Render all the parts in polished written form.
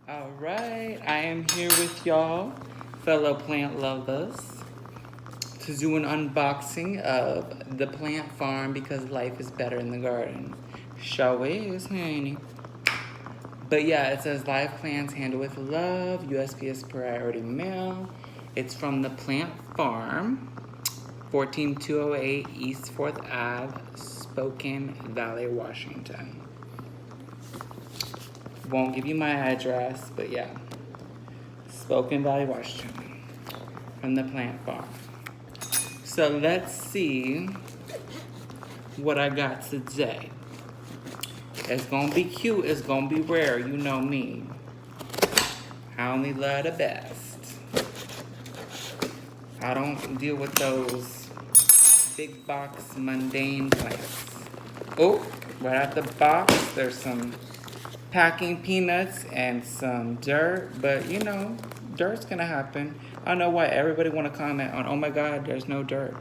All right, I am here with y'all, fellow plant lovers, to do an unboxing of the plant farm because life is better in the garden. Show is, honey. But yeah, it says live plants handled with love, USPS priority mail. It's from the plant farm, 14208 East 4th Ave, Spokane Valley, Washington. Won't give you my address, but yeah. Spokane Valley, Washington, from the plant farm. So let's see what I got today. It's gonna be cute, it's gonna be rare, you know me. I only love the best. I don't deal with those big box mundane plants. Oh, right out the box, there's some packing peanuts and some dirt, but you know, dirt's gonna happen. I don't know why everybody wanna comment on, oh my God, there's no dirt.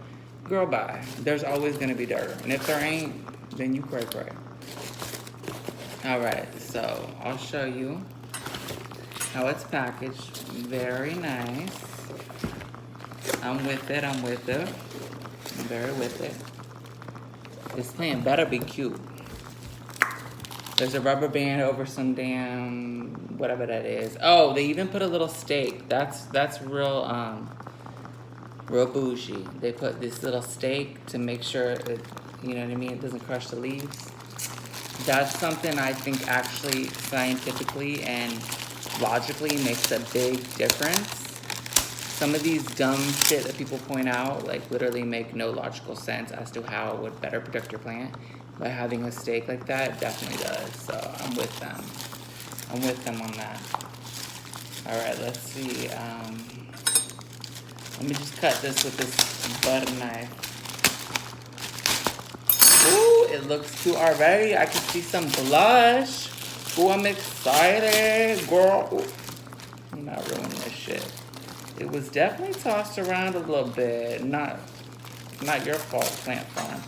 Girl, bye. There's always gonna be dirt. And if there ain't, then you cray cray. All right, so I'll show you how it's packaged. Very nice. I'm with it, I'm very with it. This plant better be cute. There's a rubber band over some damn whatever that is. Oh, they even put a little stake. That's real real bougie. They put this little stake to make sure it, you know what I mean, it doesn't crush the leaves. That's something I think actually scientifically and logically makes a big difference. Some of these dumb shit that people point out like literally make no logical sense as to how it would better protect your plant. By having a stake like that, definitely does. So I'm with them. I'm with them on that. All right, let's see. Let me just cut this with this butter knife. Ooh, it looks cute already. I can see some blush. Ooh, I'm excited, girl. Ooh, I'm not ruining this shit. It was definitely tossed around a little bit. Not your fault, plant farm.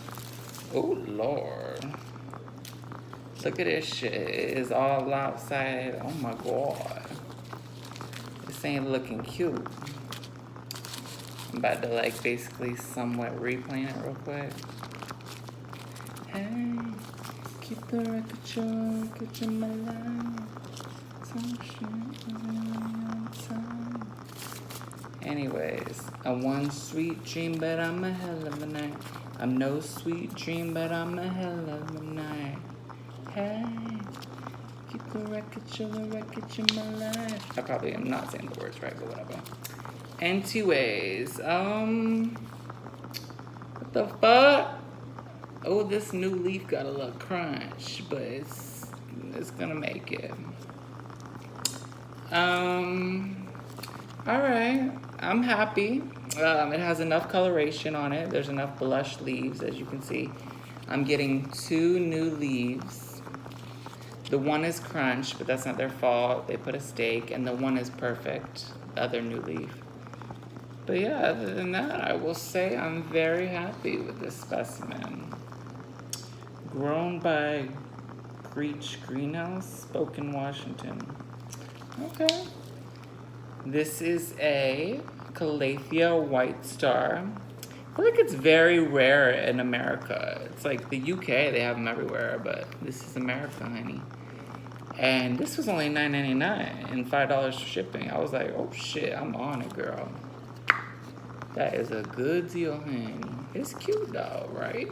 Oh, Lord. Look at this shit. It is all lopsided. Oh, my God. This ain't looking cute. I'm about to, like, basically somewhat replant it real quick. Hey, keep the record in my life. Some shit on time. Anyways, a one sweet dream, but I'm a hell of a night. I'm no sweet dream, but I'm a hell of a night. Hey, keep the wreckage in my life. I probably am not saying the words right, but whatever. Anyways, what the fuck? Oh, this new leaf got a little crunch, but it's gonna make it. All right, I'm happy. It has enough coloration on it. There's enough blush leaves, as you can see. I'm getting 2 new leaves. The one is crunched, but that's not their fault. They put a stake, and the one is perfect, the other new leaf. But yeah, other than that, I will say I'm very happy with this specimen. Grown by Breach Greenhouse, Spokane, Washington. Okay. This is a Calathea White Star. I feel like it's very rare in America. It's like the UK, they have them everywhere, but this is America, honey. And this was only $9.99 and $5 for shipping. I was like, oh shit, I'm on it, girl. That is a good deal, honey. It's cute though, right?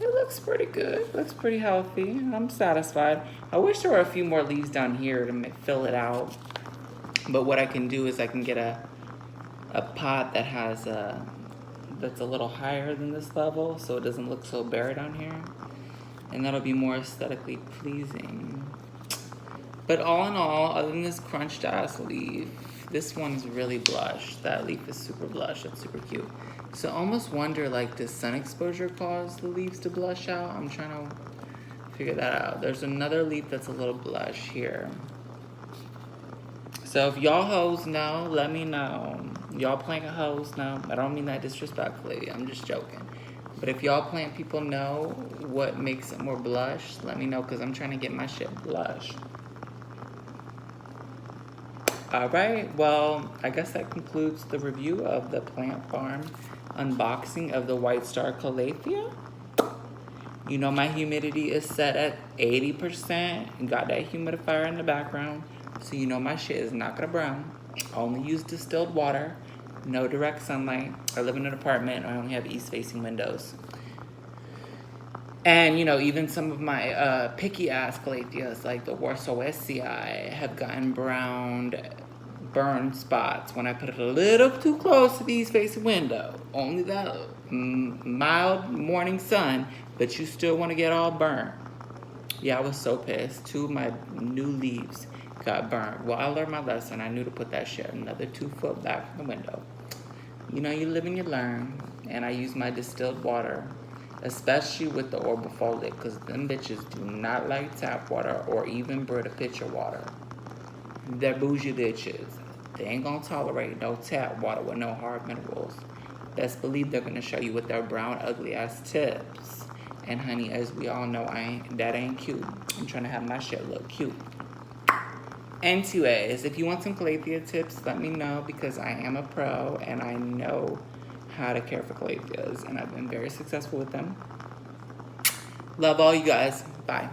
It looks pretty good. Looks pretty healthy. I'm satisfied. I wish there were a few more leaves down here to fill it out. But what I can do is I can get a pot that has that's a little higher than this level, so it doesn't look so bare down here, and that'll be more aesthetically pleasing. But all in all, other than this crunched ass leaf, this one's really blush. That leaf is super blush. It's super cute. So I almost wonder, like, does sun exposure cause the leaves to blush out? I'm trying to figure that out. There's another leaf that's a little blush here. So if y'all hoes know, let me know. Y'all plant hoes know. I don't mean that disrespectfully. I'm just joking. But if y'all plant people know what makes it more blush, let me know, because I'm trying to get my shit blush. All right, well, I guess that concludes the review of the Plant Farm unboxing of the White Star Calathea. You know my humidity is set at 80% and got that humidifier in the background. So you know my shit is not gonna brown. I only use distilled water, no direct sunlight. I live in an apartment, I only have east-facing windows. And, you know, even some of my picky-ass Calatheas, like the Warsawesii, have gotten browned, burn spots when I put it a little too close to the east-facing window. Only that mild morning sun, but you still want to get all burnt. Yeah, I was so pissed. 2 of my new leaves got burnt. Well, I learned my lesson. I knew to put that shit another 2 foot back from the window. You know, you live and you learn. And I use my distilled water, especially with the orbifolic, because them bitches do not like tap water or even Brita pitcher water. They're bougie bitches. They ain't gonna tolerate no tap water with no hard minerals. Best believe they're gonna show you with their brown, ugly ass tips. And honey, as we all know, that ain't cute. I'm trying to have my shit look cute. Anyways, if you want some Calathea tips, let me know, because I am a pro and I know how to care for Calatheas, and I've been very successful with them. Love all you guys. Bye.